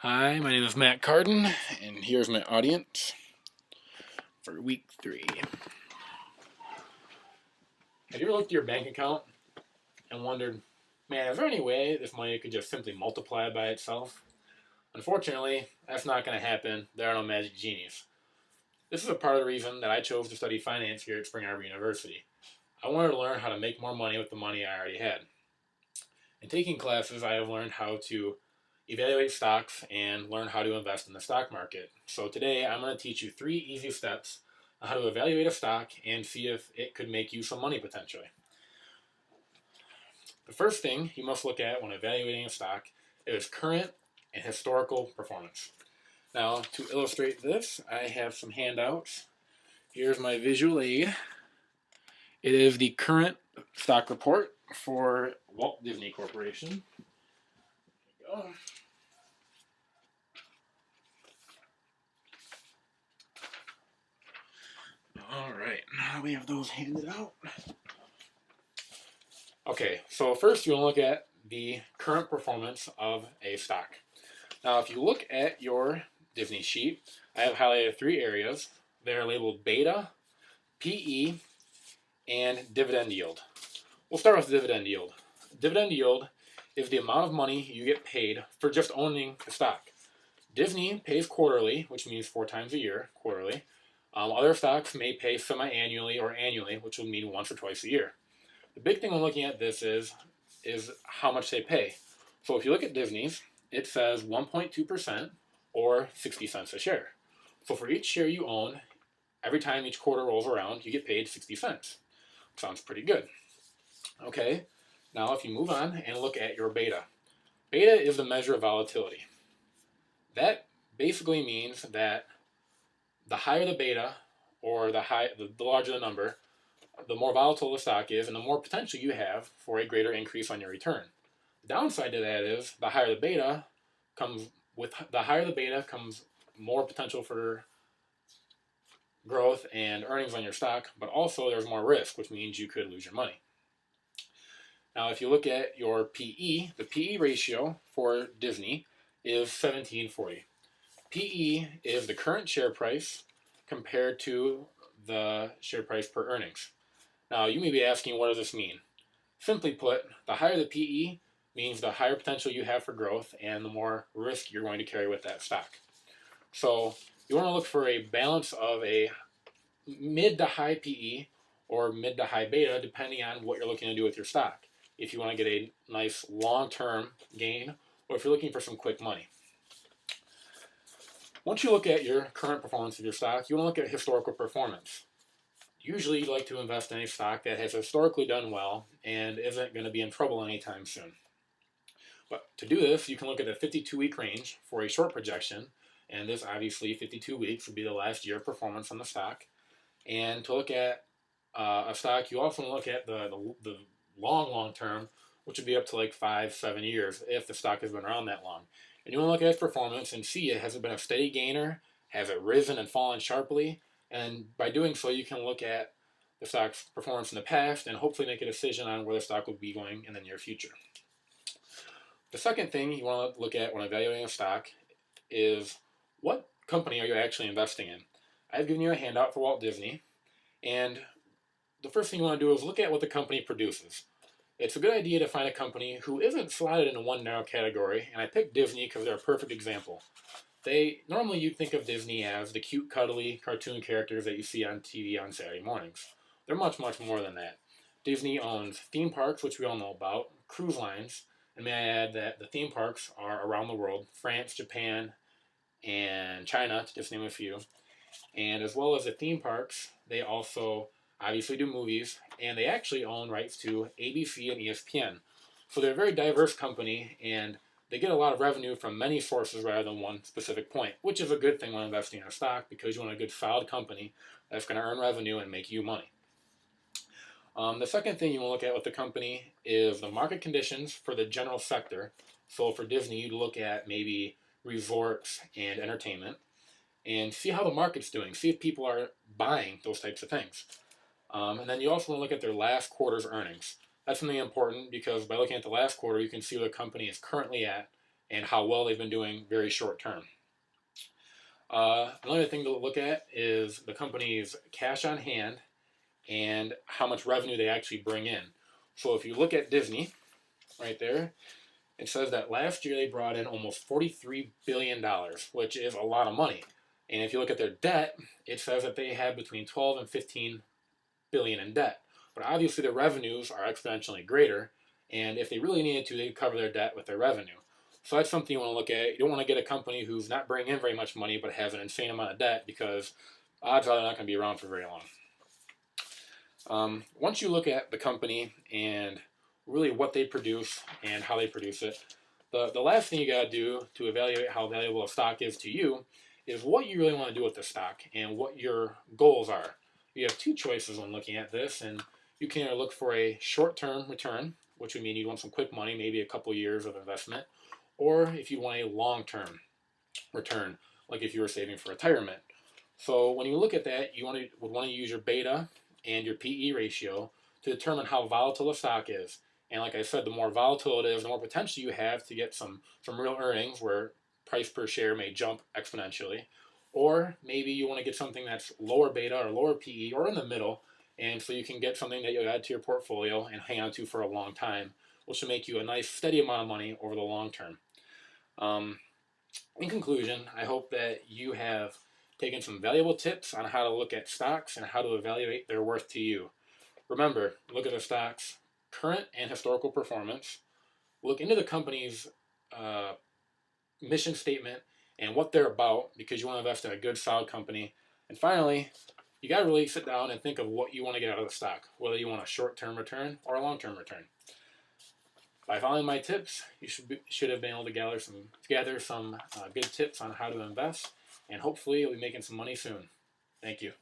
Hi, my name is Matt Carden, and here's my audience for week 3. Have you ever looked at your bank account and wondered, man, is there any way this money could just simply multiply by itself? Unfortunately, that's not going to happen. There are no magic genies. This is a part of the reason that I chose to study finance here at Spring Arbor University. I wanted to learn how to make more money with the money I already had. In taking classes, I have learned how to evaluate stocks and learn how to invest in the stock market. So today I'm going to teach you 3 easy steps on how to evaluate a stock and see if it could make you some money potentially. The first thing you must look at when evaluating a stock is current and historical performance. Now, to illustrate this, I have some handouts. Here's my visual aid. It is the current stock report for Walt Disney Corporation. There you go. All right, now we have those handed out. Okay, so first you want to look at the current performance of a stock. Now, if you look at your Disney sheet, I have highlighted 3 areas. They're labeled beta, PE, and dividend yield. We'll start with dividend yield. Dividend yield is the amount of money you get paid for just owning the stock. Disney pays quarterly, which means 4 times a year, quarterly. Other stocks may pay semi-annually or annually, which would mean once or twice a year. The big thing when looking at this is how much they pay. So if you look at Disney's, it says 1.2% or 60 cents a share. So for each share you own, every time each quarter rolls around, you get paid 60 cents. Sounds pretty good. Okay, now if you move on and look at your beta. Beta is the measure of volatility. That basically means that the higher the beta, or the larger the number, the more volatile the stock is, and the more potential you have for a greater increase on your return. The downside to that is the higher the beta comes more potential for growth and earnings on your stock, but also there's more risk, which means you could lose your money. Now, if you look at your PE, the PE ratio for Disney is 1740. PE is the current share price compared to the share price per earnings. Now, you may be asking, what does this mean? Simply put, the higher the PE means the higher potential you have for growth and the more risk you're going to carry with that stock. So you want to look for a balance of a mid to high PE or mid to high beta, depending on what you're looking to do with your stock. If you want to get a nice long-term gain, or if you're looking for some quick money. Once you look at your current performance of your stock, you want to look at historical performance. Usually you like to invest in a stock that has historically done well and isn't going to be in trouble anytime soon. But to do this, you can look at a 52-week range for a short projection, and this obviously 52 weeks would be the last year of performance on the stock. And to look at a stock, you also look at the long term, which would be up to like 5-7 years if the stock has been around that long. And you want to look at its performance and see has it been a steady gainer, has it risen and fallen sharply, and by doing so you can look at the stock's performance in the past and hopefully make a decision on where the stock will be going in the near future. The second thing you want to look at when evaluating a stock is what company are you actually investing in. I've given you a handout for Walt Disney, and the first thing you want to do is look at what the company produces. It's a good idea to find a company who isn't slotted into one narrow category, and I picked Disney because they're a perfect example. Normally you'd think of Disney as the cute, cuddly cartoon characters that you see on TV on Saturday mornings. They're much more than that. Disney owns theme parks, which we all know about, cruise lines, and may I add that the theme parks are around the world, France, Japan, and China, to just name a few. And as well as the theme parks, they also obviously do movies, and they actually own rights to ABC and ESPN. So they're a very diverse company, and they get a lot of revenue from many sources rather than one specific point, which is a good thing when investing in a stock because you want a good, solid company that's going to earn revenue and make you money. The second thing you want to look at with the company is the market conditions for the general sector. So for Disney, you'd look at maybe resorts and entertainment and see how the market's doing. See if people are buying those types of things. And then you also want to look at their last quarter's earnings. That's something important because by looking at the last quarter, you can see where the company is currently at and how well they've been doing very short term. Another thing to look at is the company's cash on hand and how much revenue they actually bring in. So if you look at Disney right there, it says that last year they brought in almost $43 billion, which is a lot of money. And if you look at their debt, it says that they have between 12 and 15 billion in debt. But obviously their revenues are exponentially greater, and if they really needed to, they'd cover their debt with their revenue. So that's something you want to look at. You don't want to get a company who's not bringing in very much money but has an insane amount of debt, because odds are they're not going to be around for very long. Once you look at the company and really what they produce and how they produce it, the last thing you got to do to evaluate how valuable a stock is to you is what you really want to do with the stock and what your goals are. You have two choices when looking at this, and you can either look for a short-term return, which would mean you want some quick money, maybe a couple years of investment, or if you want a long-term return, like if you were saving for retirement. So when you look at that, you would want to use your beta and your PE ratio to determine how volatile a stock is. And like I said, the more volatile it is, the more potential you have to get some real earnings where price per share may jump exponentially. Or maybe you want to get something that's lower beta or lower PE or in the middle, and so you can get something that you'll add to your portfolio and hang on to for a long time, which will make you a nice steady amount of money over the long term. In conclusion, I hope that you have taken some valuable tips on how to look at stocks and how to evaluate their worth to you. Remember, look at the stock's current and historical performance. Look into the company's mission statement and what they're about, because you want to invest in a good, solid company. And finally, you got to really sit down and think of what you want to get out of the stock, whether you want a short-term return or a long-term return. By following my tips, you should have been able to gather some good tips on how to invest, and hopefully you'll be making some money soon. Thank you.